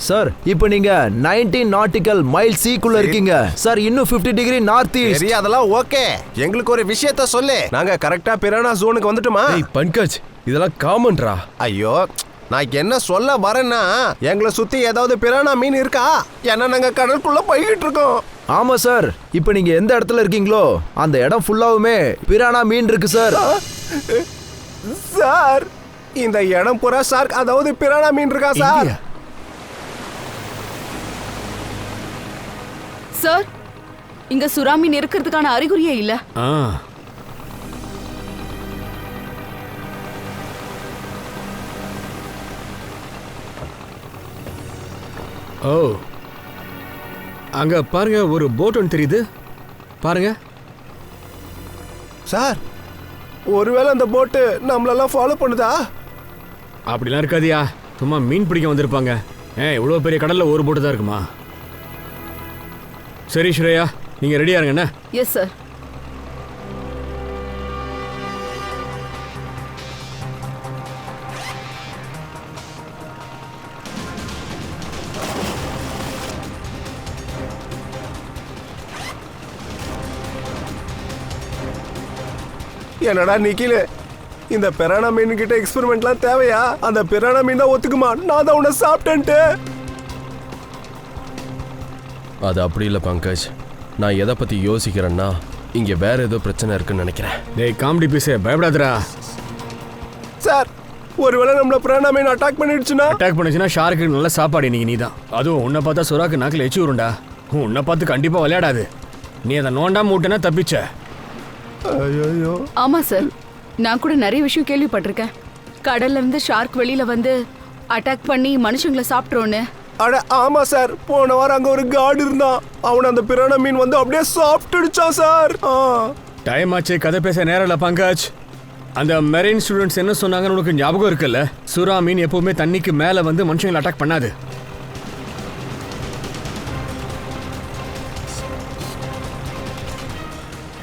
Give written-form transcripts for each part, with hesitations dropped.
Sir இப்போ நீங்க 19 nautical mile சீக்குள்ள இருக்கீங்க சார். இன்னும் 50 டிகிரி நார்த் ஈஸ்ட். சரி, அதெல்லாம் ஓகே. எங்களுக்கு ஒரு விஷயத்த சொல்லு. நாங்க கரெக்டா பிரானா ஜோனுக்கு வந்துட்டோமா? ஏய் பங்கஜ், இதெல்லாம் காமன்ரா. ஐயோ, நான் என்ன சொல்ல வரேன்னா, எங்களை சுத்தி ஏதாவது பிரானா மீன் இருக்கா? ஏன்னா நாங்க கடலுக்குள்ள போய்கிட்டு இருக்கோம். ஆமா சார், இப்போ நீங்க எந்த இடத்துல இருக்கீங்களோ அந்த இடம் ஃபுல்லாவுமே பிரானா மீன் இருக்கு சார். சார், இந்த இடம் பூரா சார், அதாவது பிரானா மீன் இருக்கா சார்? சார், இங்க சுறா மீன் இருக்கிறதுக்கான அறிகுறியே இல்ல. ஓ, அங்க பாருங்க, ஒரு போட் ஒன்று தெரியுது பாருங்க. சார், ஒருவேளை அந்த போட்டு நம்மளெல்லாம் ஃபாலோ பண்ணுதா? அப்படிலாம் இருக்காதியா, சும்மா மீன் பிடிக்க வந்திருப்பாங்க. இவ்வளோ பெரிய கடல்ல ஒரு போட்டு தான் இருக்குமா? சரி ஸ்ரேயா, நீங்க ரெடியா இருங்க. என்ன? Yes sir. என்னடா நிக்கில, இந்த பிரானா மீன் கிட்ட எக்ஸ்பெரிமெண்ட்லாம் தேவையா? அந்த பிரானா மீன் தான் ஒத்துக்குமா நான் தான் உன்னை சாப்பிட்டேன்ட்டு? அது அப்படி இல்லை பங்கஜ். நான் எதை பற்றி யோசிக்கிறேன்னா, இங்கே வேற ஏதோ பிரச்சனை இருக்குன்னு நினைக்கிறேன். டேய் காமெடி பீஸே, பயப்படாதடா. சார், ஒருவேளை நம்மள பிரானா மீன் அட்டாக் பண்ணிடுச்சுன்னா? அட்டாக் பண்ணுச்சுன்னா ஷார்க்கு நல்ல சாப்பாடு இன்னைக்கு நீ தான். அதுவும் உன்னை பார்த்தா சுறாக்கு நாக்கில் எச்சி வரும்டா. உன்னை பார்த்து கண்டிப்பாக விளையாடாது. நீ அதை நோண்டாம விட்டனா தப்பிச்ச. ஐயோ. ஆமா சார், நான் கூட நிறைய விஷயம் கேள்விப்பட்டிருக்கேன். கடல்ல இருந்து ஷார்க் வெளியில வந்து அட்டாக் பண்ணி மனுஷங்களை சாப்பிட்றோன்னு. அட ஆமா சார், போன வாரம் அங்க ஒரு கார்டு இருந்தான். அவன் அந்த பிரானா மீன் வந்து அப்படியே சாப்பிட்டுடுச்சான் சார். டைம் ஆச்சு, கதை பேச நேரம் இல்லை பங்கஜ். அந்த மெரைன் ஸ்டூடெண்ட்ஸ் என்ன சொன்னாங்கன்னு உனக்கு ஞாபகம் இருக்குல்ல? சுறா மீன் எப்பவுமே தண்ணிக்கு மேலே வந்து மனுஷங்களை அட்டாக் பண்ணாது.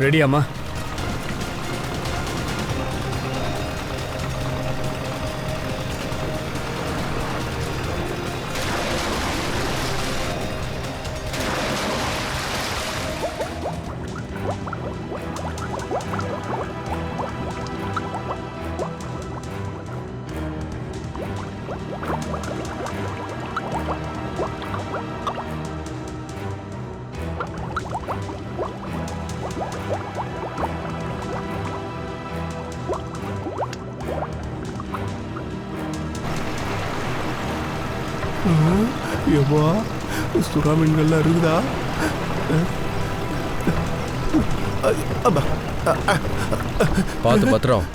ரெடியாம்மா? எவ்வா, சுறா மீன்கள்லாம் இருக்குதா? பார்த்து பத்திரம்.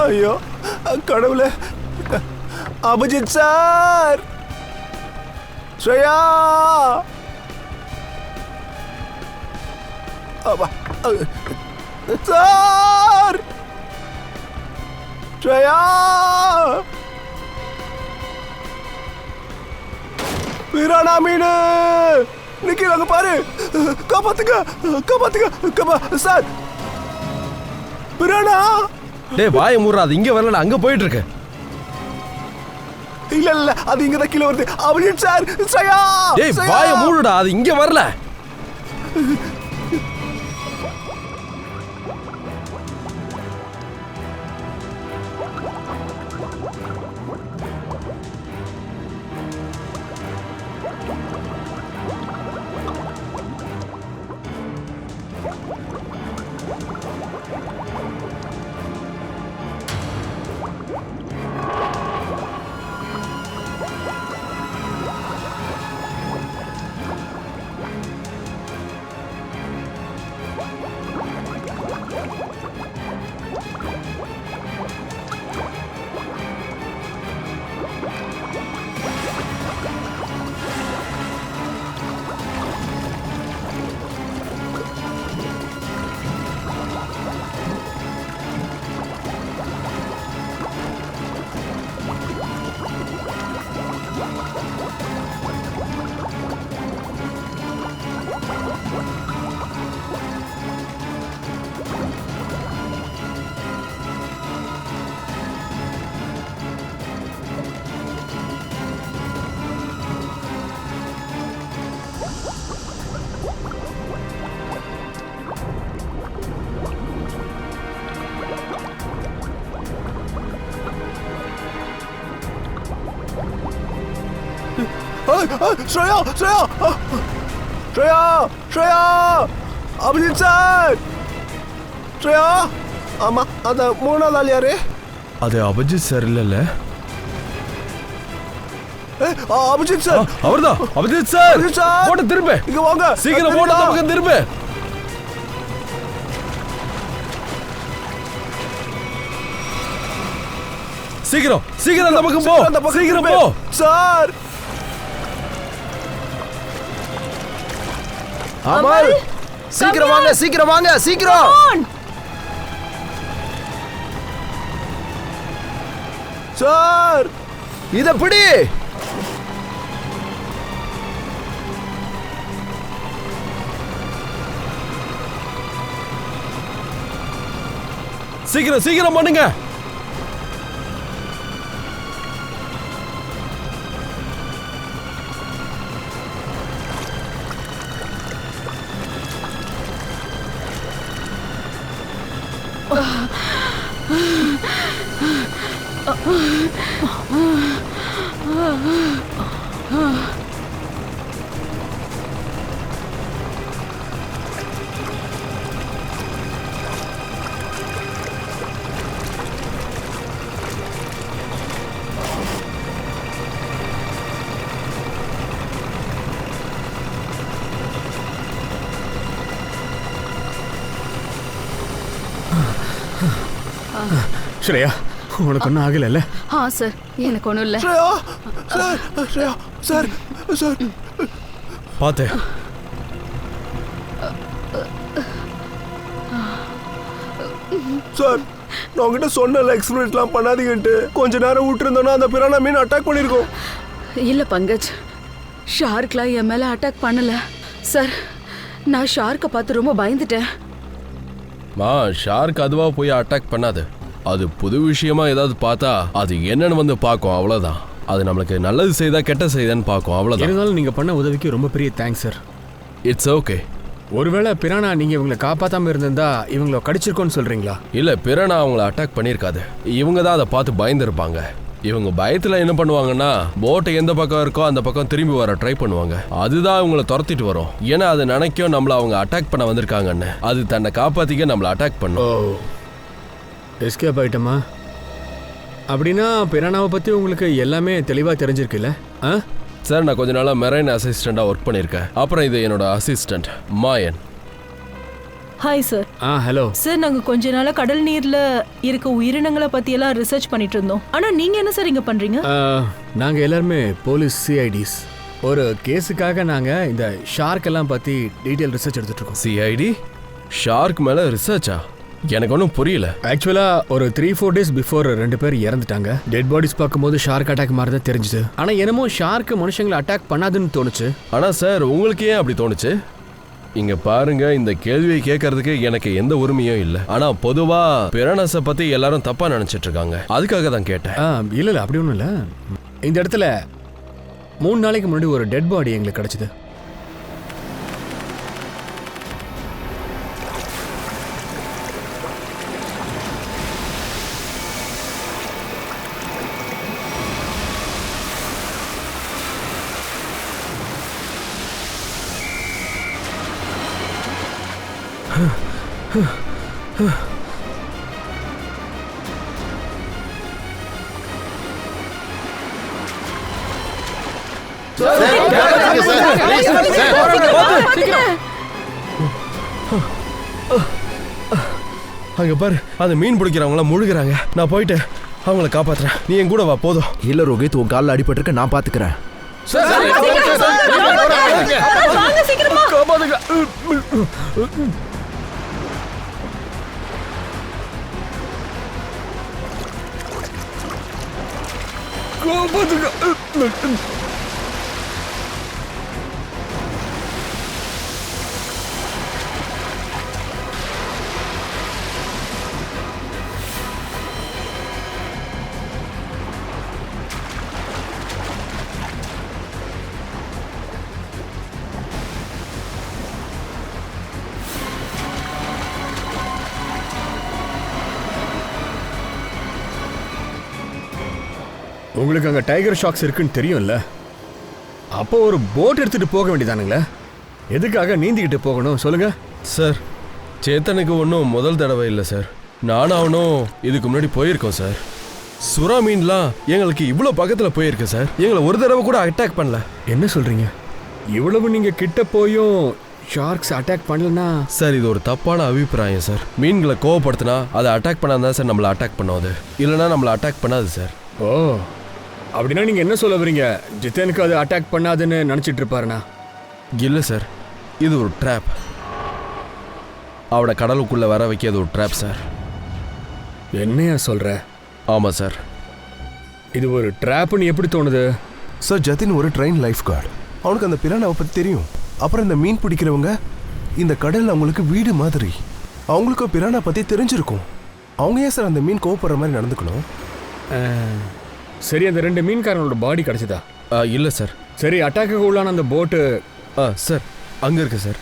ஐயோ கடவுளே, அபிஜித் சார், ஸ்ரேயா, சார், ஸ்ரேயா, பிரானா மீன் நிக்கிறாங்க பாரு, காப்பாத்துங்க காப்பாத்துங்க சார், பிரானா. டேய் வாய மூடுறா, அது இங்கே வரல, அங்கே போயிட்டு இருக்கு. இல்ல இல்ல, அது இங்க தான் கீழ வருது. அபிஜித் சார், ஸ்ரேயா. டேய் வாய மூடுடா, அது இங்கே வரல. ஸ்ரேயா ஸ்ரேயா ஸ்ரேயா ஸ்ரேயா அபிஜித் சார் ஸ்ரேயா ஆமா அந்த மூணாவது ஆள் யாரு? அது அபிஜித் சார் இல்லைல்ல? அபிஜித் சார் அவர்தான். அபிஜித் சார் அபிஜித் சார் போட்டு திரும்ப. இங்க வாங்க சீக்கிரம் போட்டு அந்த பக்கம் திரும்ப. சீக்கிரம் சீக்கிரம் அந்த பக்கம் போ. சீக்கிரம் போ சார். அமல் சீக்கிரம் வாங்க சீக்கிரம் வாங்க சீக்கிரம். சார் இத பிடி. சீக்கிரம் சீக்கிரம் பண்ணுங்க. ஸ்ரேயா உனக்கு ஒன்றும் ஆகலைல்ல? சார் எனக்கு ஒன்றும் இல்லை. Shreya sir Shreya sir sir பார்த்தேன். சார் நான் உங்ககிட்ட சொன்னல எக்ஸ்பெரிமெண்ட்லாம் பண்ணாதீங்கன்ட்டு. கொஞ்ச நேரம் விட்டுருந்தோன்னா அந்த பிரானா மீன் அட்டாக் பண்ணிருக்கோம். இல்ல பங்கஜ், ஷார்க்லாம் என் மேல அட்டாக் பண்ணல சார். நான் ஷார்க்கை பார்த்து ரொம்ப பயந்துட்டேன். ஷார்க் அதுவா போய் அட்டாக் பண்ணாது. அது புது விஷயமா ஏதாவது பார்த்தா அது என்னன்னு வந்து பார்க்கும், அவ்வளவுதான். அது நம்மளுக்கு நல்லது செய்தா கெட்ட செய்தான்னு பார்க்கும், அவ்வளவுதான். இருந்தாலும் நீங்க பண்ண உதவிக்கு ரொம்ப பெரிய தேங்க்ஸ் சார். It's okay. ஒருவேளை பிரானா நீங்க இவங்களை காப்பாத்தாம இருந்திருந்தா இவங்களை கடிச்சிருக்கோன்னு சொல்றீங்களா? இல்ல, பிரானா அவங்கள அட்டாக் பண்ணிருக்காது. இவங்க தான் அதை பார்த்து பயந்துருப்பாங்க. இவங்க பயத்துல என்ன பண்ணுவாங்கன்னா, போட்டை எந்த பக்கம் இருக்கோ அந்த பக்கம் திரும்பி வர ட்ரை பண்ணுவாங்க. அதுதான் அவங்கள துரத்திட்டு வரும். ஏன்னா அது நினைக்கும் நம்மள அவங்க அட்டாக் பண்ண வந்திருக்காங்கன்னு. அது தன்னை காப்பாத்திக்க நம்மள அட்டாக் பண்ணும். எஸ்கேப் ஆயிட்டமா? அப்படின்னா பிரானாவை பத்தி உங்களுக்கு எல்லாமே தெளிவா தெரிஞ்சிருக்குல்ல? சார், நான் கொஞ்ச நாளா மெரைன் அசிஸ்டண்டா ஒர்க் பண்ணிருக்கேன். அப்புறம் இது என்னோட assistant Mayan. Hi sir. Hello sir, நாங்க கொஞ்ச நாளா கடல் நீர்ல இருக்க உயிரினங்களை பத்தி எல்லாம் ரிசர்ச் பண்ணிட்டு இருந்தோம். ஆனா நீங்க என்ன சார் இங்க பண்றீங்க? நாங்க எல்லாருமே போலீஸ் சிஐடிஸ். ஒரு கேஸுக்காக நாங்க இந்த ஷார்க் எல்லாம் பத்தி டீடைல் ரிசர்ச் எடுத்துட்டு இருக்கோம். சிஐடி ஷார்க் மேல ரிசர்ச்சா? எனக்கு ஒன்றும் புரியல. ஆக்சுவலா ஒரு 3-4 days பிஃபோர் 2 பேர் இறந்துட்டாங்க. டெட் பாடிஸ் பார்க்கும்போது ஷார்க் அட்டாக் மாதிரி தான் தெரிஞ்சுது. ஆனா என்னமோ ஷார்க் மனுஷங்களை அட்டாக் பண்ணாதுன்னு தோணுச்சு. ஆனா சார், உங்களுக்கு ஏன் அப்படி தோணுச்சு? இங்க பாருங்க, இந்த கேள்வியை கேட்கறதுக்கு எனக்கு எந்த உரிமையும் இல்லை. ஆனா பொதுவா பிரானாஸை பத்தி எல்லாரும் தப்பா நினைச்சிட்டு இருக்காங்க. அதுக்காக தான் கேட்டேன். இல்ல அப்படி ஒன்றும் இல்லை. இந்த இடத்துல 3 நாளைக்கு முன்னாடி ஒரு டெட் பாடி எங்களுக்கு கிடைச்சது. அங்க பாரு, அந்த மீன் பிடிக்கிறவங்கள முழுகிறாங்க. நான் போயிட்டு அவங்கள காப்பாத்துறேன். நீ என் கூட வா. போதும். இல்ல ரோஹித், உன் காலில் அடிபட்டிருக்க, நான் பாத்துக்கிறேன். உங்களுக்கு அங்க டைகர் ஷாக்ஸ் இருக்குன்னு தெரியும்ல? அப்போ ஒரு போட் எடுத்துட்டு போக வேண்டியதானுங்களே? எதுக்காக நீந்திக்கிட்டு போகணும் சொல்லுங்க? சார் சேத்தனுக்கு ஒன்றும் முதல் தடவை இல்லை சார். நானும் அவனும் இதுக்கு முன்னாடி போயிருக்கோம் சார். சுறா மீன்லாம் எங்களுக்கு இவ்வளோ பக்கத்தில் போயிருக்கு சார். எங்களை ஒரு தடவை கூட அட்டாக் பண்ணல. என்ன சொல்றீங்க? இவ்வளவு நீங்க கிட்ட போயும் ஷார்க்ஸ் அட்டாக் பண்ணலனா? சார் இது ஒரு தப்பான அபிப்பிராயம் சார். மீன்களை கோவப்படுத்தினா அதை அட்டாக் பண்ணாதான் சார் நம்மளை அட்டாக் பண்ணாது, இல்லைனா நம்மளை அட்டாக் பண்ணாது சார். ஓ, அப்படின்னா நீங்க என்ன சொல்ல வரீங்க? ஜித்தனுக்கு அது அட்டாக் பண்ணாதுன்னு நினைச்சிட்டு இருப்பாருனா? இல்லை சார், இது ஒரு ட்ராப். அவனை கடலுக்குள்ளே வர வைக்கிறது ஒரு ட்ராப் சார். என்னையா சொல்ற? ஆமாம் சார். இது ஒரு ட்ராப்னு எப்படி தோணுது? சார் ஜதின் ஒரு ட்ரெயின் லைஃப் கார்டு. அவனுக்கு அந்த பிரானாவை பற்றி தெரியும். அப்புறம் இந்த மீன் பிடிக்கிறவங்க இந்த கடல் அவங்களுக்கு வீடு மாதிரி. அவங்களுக்கு பிரானா பற்றி தெரிஞ்சிருக்கும். அவங்க ஏன் சார் அந்த மீன் கோவப்படுற மாதிரி நடந்துக்கணும்? சரி, அந்த 2 மீன்காரங்களோட பாடி கிடைச்சதா? இல்லை சார். சரி, அட்டாக்கு உள்ளான அந்த போட்டு? சார் அங்கே இருக்கு சார்.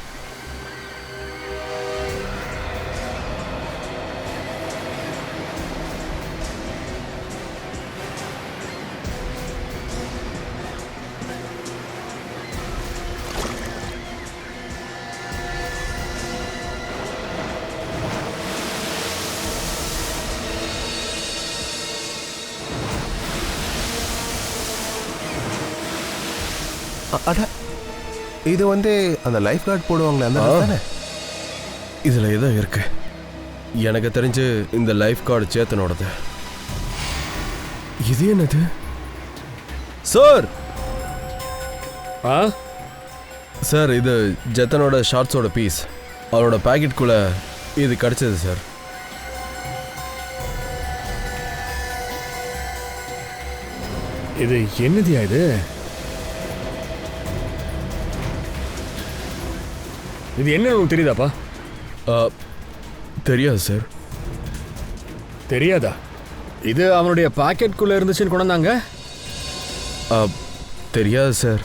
அட, இது வந்து அந்த லைஃப் கார்டு போடுவாங்களே அந்த தானே? இதில் ஏதோ இருக்கு. எனக்கு தெரிஞ்சு இந்த லைஃப் கார்டு சேத்தனோடது. இது என்னது சார்? சார் இது ஜெத்தனோட ஷார்ட்ஸோட பீஸ். அவரோட பேக்கெட்குள்ளே இது கிடச்சிது சார். இது என்னதியா இது? இது என்ன உங்களுக்கு தெரியுதாப்பா? தெரியாது சார். தெரியாதா? இது அவனுடைய பாக்கெட்குள்ளே இருந்துச்சுன்னு கொண்டாந்தாங்க? தெரியாது சார்.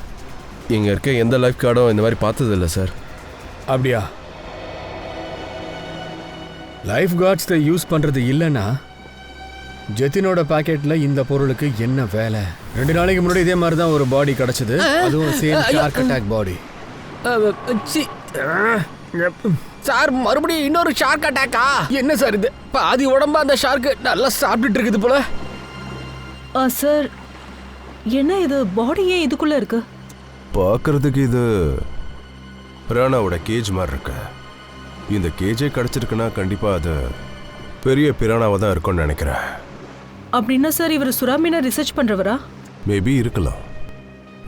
இங்கே இருக்க எந்த லைஃப் கார்டும் இந்த மாதிரி பார்த்ததில்லை சார். அப்படியா? லைஃப் கார்ட்ஸை யூஸ் பண்ணுறது இல்லைன்னா ஜெத்தினோட பாக்கெட்டில் இந்த பொருளுக்கு என்ன வேலை? 2 நாளைக்கு முன்னாடி இதே மாதிரி தான் ஒரு பாடி கிடச்சிது. அதுவும் சேம் ஷார்க் அட்டாக் பாடி. சார் மறுபடியும் இன்னொரு ஷார்க் அட்டாக்கா? என்ன சார் இது? பாதி உடம்பு அந்த ஷார்க்கு நல்லா சாப்பிட்டுட்டு இருக்குது போல. சார் என்ன இது? பாடியே இதுக்குள்ள இருக்கு. பார்க்கறதுக்கு இது பிரானாவோட கேஜ் மாதிரி இருக்கு. இந்த கேஜே கிடச்சிருக்குன்னா கண்டிப்பாக அது பெரிய பிரானாவாக தான் இருக்கும்னு நினைக்கிறேன். அப்படின்னா சார் இவர் சுறா மீனை ரிசர்ச் பண்றவரா? மேபி இருக்கலாம்.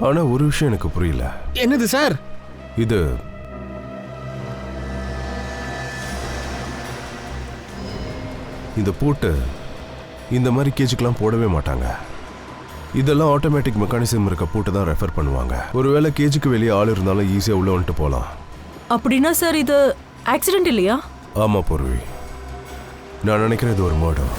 ஆனால் ஒரு விஷயம் எனக்கு புரியல. என்னது சார்? இது இந்த பூட்டு இந்த மாதிரி கேஜுக்கெல்லாம் போடவே மாட்டாங்க. இதெல்லாம் ஆட்டோமேட்டிக் மெக்கானிசம் இருக்க பூட்டு தான் ரெஃபர் பண்ணுவாங்க. ஒருவேளை கேஜுக்கு வெளியே ஆள் இருந்தாலும் ஈஸியாக உள்ள வந்துட்டு போகலாம். அப்படின்னா சார் இது ஆக்சிடென்ட் இல்லையா? ஆமாம் பூர்வி, நான் நினைக்கிறேன் இது ஒரு மர்டர்.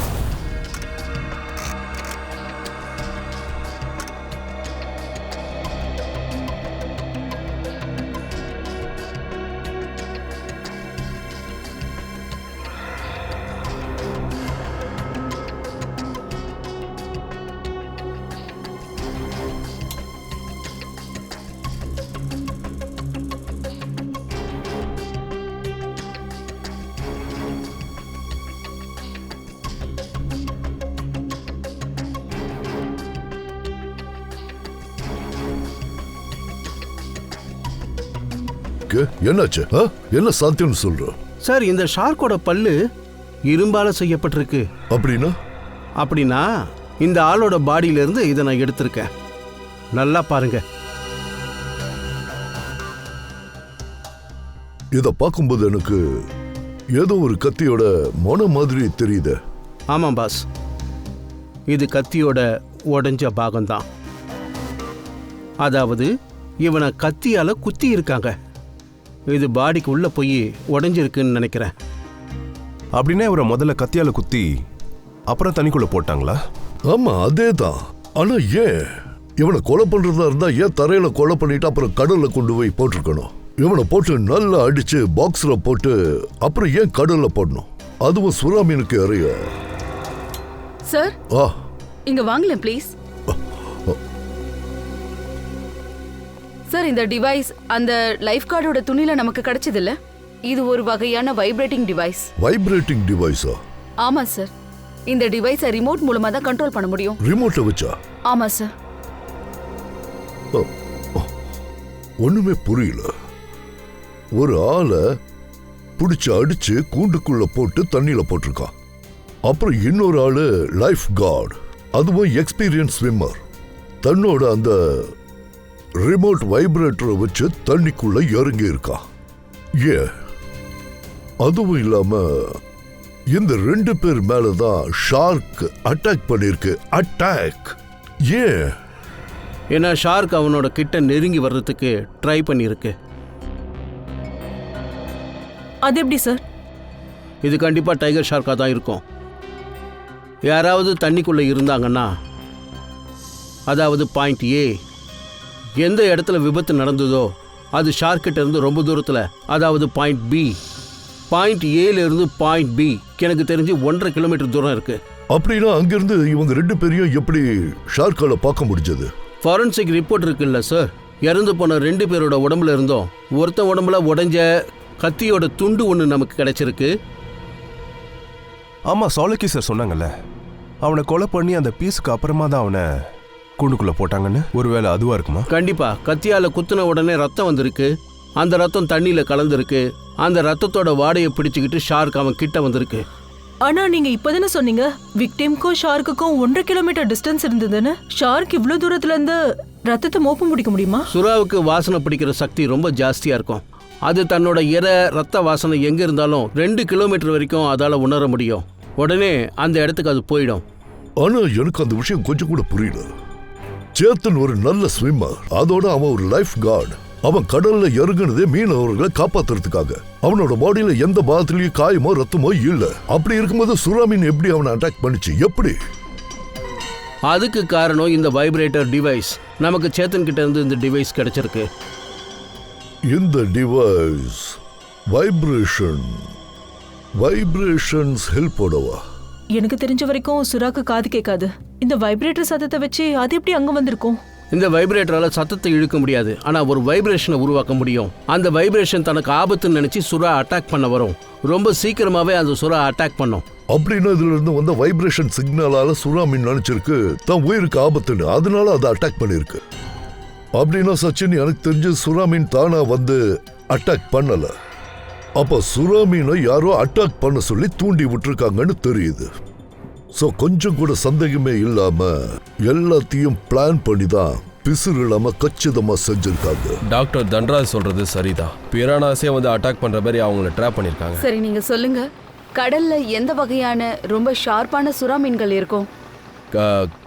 என்னாச்சு? என்ன சாத்தியம்னு சொல்ற? சார் இந்த ஷார்க்கோட பல்லு இரும்பால செய்யப்பட்டிருக்கு. அப்படின்னா இந்த ஆளோட பாடியில இருந்து இதை நான் எடுத்திருக்கேன். நல்லா பாருங்க. இத பார்க்கும்போது எனக்கு ஏதோ ஒரு கத்தியோட மொன மாதிரி தெரியுது. ஆமாம் பாஸ், இது கத்தியோட உடைஞ்ச பாகம்தான். அதாவது இவனை கத்தியால குத்தி இருக்காங்க. இது பாடிக்கு உள்ள போய் உடைஞ்சிருக்குன்னு நினைக்கிறேன். அப்படின்னா இவரை முதல்ல கத்தியால குத்தி அப்புறம் தண்ணிக்குள்ள போட்டாங்களா? ஆமா, அதேதான். ஆனா ஏன் இவனை கொலை பண்றதா இருந்தா ஏன் தரையில கொலை பண்ணிட்டு அப்புறம் கடல்ல கொண்டு போய் போட்டிருக்கணும்? இவனை போட்டு நல்லா அடிச்சு பாக்ஸ்ல போட்டு அப்புறம் ஏன் கடல்ல போடணும்? அதுவும் சுறா மீனுக்கு அறிய. சார், இங்க வாங்கலாம் ப்ளீஸ். சார் இந்த டிவைஸ் அந்த லைஃப் கார்டோட துணியில நமக்கு கிடைச்சது இல்ல? இது ஒரு வகையான வைப்ரேட்டிங் டிவைஸ். வைப்ரேட்டிங் டிவைஸா? ஆமா சார். இந்த டிவைஸை ரிமோட் மூலமா தான் கண்ட்ரோல் பண்ண முடியும். ரிமோட்டை வச்சா? ஆமா சார். ஒண்ணுமே புரியல. ஒரு ஆளை பிடிச்சு அடிச்சு கூண்டுக்குள்ள போட்டு தண்ணியில போட்டிருக்கான். அப்புறம் இன்னொரு ஆளு லைஃப் கார்டு, அதுவும் எக்ஸ்பீரியன்ஸ் ஸ்விம்மர், தன்னோட அந்த ரிமோட் வைப்ரேட்டரை வச்சு தண்ணிக்குள்ள இறங்கி இருக்கான். அதுவும் இல்லாம இந்த 2 பேர் மேலதான் ஷார்க் அட்டாக் பண்ணிருக்கு. அட்டாக் ஏன்? ஏன்னா ஷார்க் அவனோட கிட்ட நெருங்கி வர்றதுக்கு ட்ரை பண்ணியிருக்கு. அது எப்படி சார்? இது கண்டிப்பாக டைகர் ஷார்க்காக தான் இருக்கும். யாராவது தண்ணிக்குள்ளே இருந்தாங்கன்னா, அதாவது பாயிண்ட் ஏ, எந்த இடத்துல விபத்து நடந்ததோ அது ஷார்க்கிட்ட இருந்து ரொம்ப தூரத்தில், அதாவது பாயிண்ட் பி. பாயிண்ட் ஏலேருந்து பாயிண்ட் பி எனக்கு தெரிஞ்சு 1.5 கிலோமீட்டர் தூரம் இருக்கு. அப்படின்னா அங்கிருந்து இவங்க 2 பேரையும் எப்படி ஷார்க்கால பார்க்க முடிஞ்சது? ஃபாரன்சிக் ரிப்போர்ட் இருக்குல்ல சார், இறந்து போன 2 பேரோட உடம்புல இருந்தோம் ஒருத்தன் உடம்புல உடைஞ்ச கத்தியோட துண்டு ஒன்று நமக்கு கிடைச்சிருக்கு. ஆமா, சாலக்கி சார் சொன்னாங்கல்ல, அவனை கொலை பண்ணி அந்த பீஸுக்கு அப்புறமா தான் அவனை கூண்டுக்குள்ள போட்டாங்கன்னு. ஒருவேளை அதுவா இருக்குமா? கண்டிப்பா. கத்தியால குத்துன உடனே ரத்தம் வந்திருக்கு. அந்த ரத்தம் தண்ணியில கலந்துருக்கு. அந்த ரத்தத்தோட வாடையை பிடிச்சுக்கிட்டு ஷார்க் அவன் கிட்ட வந்திருக்கு. ஆனா நீங்க இப்பதானே சொன்னீங்க விக்டிம்க்கும் ஷார்க்குக்கும் 1.5 கிலோமீட்டர் டிஸ்டன்ஸ் இருந்ததுன்னு. ஷார்க் இவ்வளவு தூரத்துல இருந்து ரத்தத்தை மோப்ப முடிக்க முடியுமா? சுறாவுக்கு வாசனை பிடிக்கிற சக்தி ரொம்ப ஜாஸ்தியா இருக்கும். அது தன்னோட ரத்த வாசனை எங்க இருந்தாலும் 2 கிலோமீட்டர் வரைக்கும் அதால உணர முடியும். உடனே அந்த இடத்துக்கு அது போயிடும். ஆனா எனக்கு அந்த விஷயம் கொஞ்சம் கூட புரியல. சேத்தன் ஒரு நல்ல ஸ்விம்மர், அதோட அவன் ஒரு லைஃப் கார்டு. அவன் கடல்ல இறங்குனதே மீனவர்களை காப்பாத்துறதுக்காக. அவனோட பாடியில எந்த பாகத்திலயும் காயமோ ரத்தமோ இல்ல. அப்படி இருக்கும்போது சுறா மீன் எப்படி அவனை அட்டாக் பண்ணிச்சு? எப்படி? அதுக்கு காரணம் இந்த வைப்ரேட்டர் டிவைஸ். நமக்கு சேத்தன் கிட்ட இருந்து இந்த டிவைஸ் கிடைச்சிருக்கு. இந்த டிவைஸ் வைப்ரேஷன்ஸ் ஹெல்ப்போடவா? எனக்கு தெரிஞ்ச வரைக்கும் சுறாக்கு காது கேட்காது. இந்த வைப்ரேட்டர் சத்தத்தை வச்சு அது எப்படி அங்க வந்திருக்கும்? இந்த வைப்ரேட்டரால சத்தத்தை இழுக்க முடியாது, ஆனா ஒரு வைப்ரேஷனை உருவாக்க முடியும். அந்த வைப்ரேஷன் தனக்கு ஆபத்துன்னு நினைச்சு சுறா அட்டாக் பண்ண வரும். ரொம்ப சீக்கிரமாவே அந்த சுறா அட்டாக் பண்ணும். அப்படின்னா இதுல இருந்து வந்த வைப்ரேஷன் சிக்னலால சுறா மீன் நினைச்சிருக்கு தான் உயிருக்கு ஆபத்துன்னு, அதனால அதை அட்டாக் பண்ணிருக்கு. அப்படின்னா சச்சின், எனக்கு தெரிஞ்சு சுறா மீன் தானா வந்து அட்டாக் பண்ணல. அப்ப சுறா மீனை யாரோ அட்டாக் பண்ண சொல்லி தூண்டி விட்டுருக்காங்கன்னு தெரியுது. சோ கொஞ்சம் கூட சந்தேகமே இல்லாம எல்லாத்தையும் பிளான் பண்ணி தான் பிசுறு இல்லாம கச்சிதமா செஞ்சிருக்காங்க. டாக்டர் தன்ராஜ் சொல்றது சரிதான். பிரானாஸே வந்து அட்டாக் பண்ற மாதிரி அவங்கள ட்ராப் பண்ணிருக்காங்க. சரி, நீங்க சொல்லுங்க, கடல்ல எந்த வகையான ரொம்ப ஷார்ப்பான சுறா மீன்கள் இருக்கும்?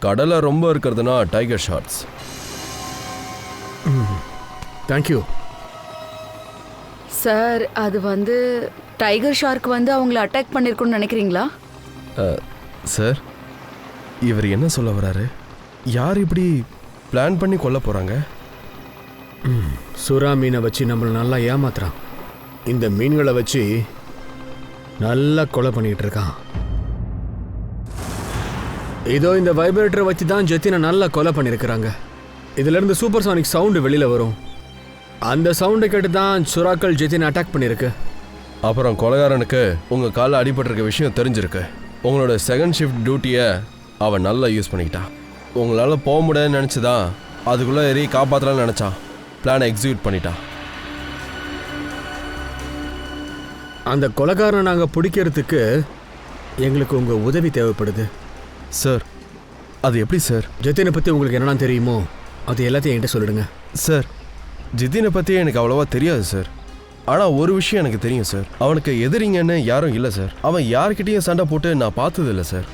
கடல்ல ரொம்ப இருக்கிறதுனா டைகர் ஷார்க்ஸ். Thank you sir. அது வந்து டைகர் ஷார்க் வந்து அவங்கள அட்டாக் பண்ணிருக்கும்னு நினைக்கிறீங்களா? சார், இவர் என்ன சொல்ல வராரு? யார் இப்படி பிளான் பண்ணி கொல்ல போறாங்க? சுறா மீனை வச்சு நம்மளை நல்லா ஏமாத்துறான். இந்த மீன்களை வச்சு நல்லா கொலை பண்ணிட்டு இருக்கான். இதோ இந்த வைப்ரேட்டரை வச்சு தான் ஜெத்தினை நல்லா கொலை பண்ணியிருக்கிறாங்க. இதுல இருந்து சூப்பர்சானிக் சவுண்டு வெளியில வரும். அந்த சவுண்டை கேட்டு தான் சுறாக்கள் ஜெத்தினை அட்டாக் பண்ணியிருக்கு. அப்புறம் கொலைகாரனுக்கு உங்க காலில் அடிபட்டிருக்க விஷயம் தெரிஞ்சிருக்கு. உங்களோட செகண்ட் ஷிஃப்ட் டியூட்டியை அவன் நல்லா யூஸ் பண்ணிக்கிட்டான். உங்களால் போக முடியாதுன்னு நினச்சிதான் அதுக்குள்ளே ஏறி காப்பாற்றலான்னு நினச்சான். பிளானை எக்ஸிக்யூட் பண்ணிட்டான். அந்த கொலைகாரனை நாங்கள் பிடிக்கிறதுக்கு எங்களுக்கு உங்கள் உதவி தேவைப்படுது. சார், அது எப்படி சார்? ஜெத்தினை பற்றி உங்களுக்கு என்னெல்லாம் தெரியுமோ அது எல்லாத்தையும் என்கிட்ட சொல்லிடுங்க. சார், ஜித்தினை பற்றி எனக்கு அவ்வளோவா தெரியாது சார். ஆனால் ஒரு விஷயம் எனக்கு தெரியும் சார். அவனுக்கு எதிரிங்கன்னு யாரும் இல்லை சார். அவன் யார்கிட்டையும் சண்டை போட்டு நான் பார்த்ததில்லை சார்.